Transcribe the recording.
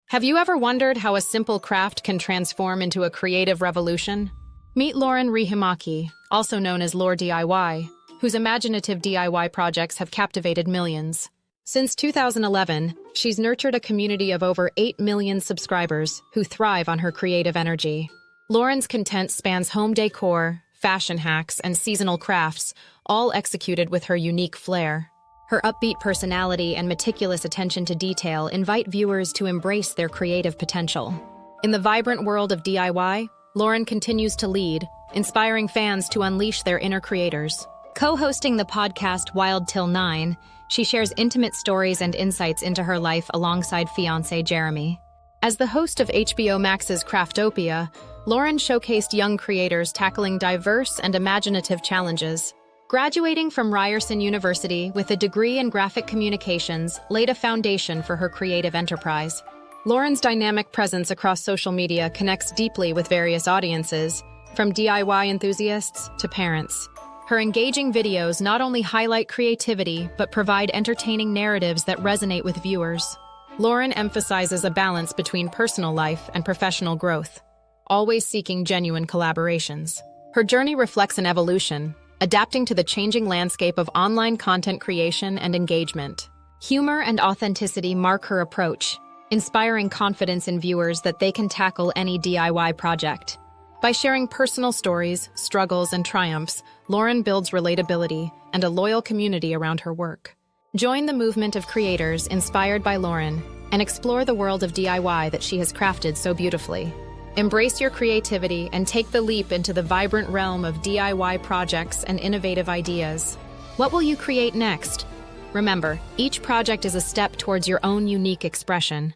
Have you ever wondered how a simple craft can transform into a creative revolution? Meet Lauren Riihimaki, also known as LaurDIY, whose imaginative DIY projects have captivated millions. Since 2011, she's nurtured a community of over 8 million subscribers who thrive on her creative energy. Lauren's content spans home decor, fashion hacks, and seasonal crafts, all executed with her unique flair. Her upbeat personality and meticulous attention to detail invite viewers to embrace their creative potential. In the vibrant world of DIY, Lauren continues to lead, inspiring fans to unleash their inner creators. Co-hosting the podcast Wild Til, she shares intimate stories and insights into her life alongside fiancé Jeremy. As the host of HBO Max's Craftopia, Lauren showcased young creators tackling diverse and imaginative challenges. Graduating from Ryerson University with a degree in graphic communications laid a foundation for her creative enterprise. Lauren's dynamic presence across social media connects deeply with various audiences, from DIY enthusiasts to parents. Her engaging videos not only highlight creativity, but provide entertaining narratives that resonate with viewers. Lauren emphasizes a balance between personal life and professional growth, always seeking genuine collaborations. Her journey reflects an evolution, adapting to the changing landscape of online content creation and engagement. Humor and authenticity mark her approach, inspiring confidence in viewers that they can tackle any DIY project. By sharing personal stories, struggles, and triumphs, Lauren builds relatability and a loyal community around her work. Join the movement of creators inspired by Lauren and explore the world of DIY that she has crafted so beautifully. Embrace your creativity and take the leap into the vibrant realm of DIY projects and innovative ideas. What will you create next? Remember, each project is a step towards your own unique expression.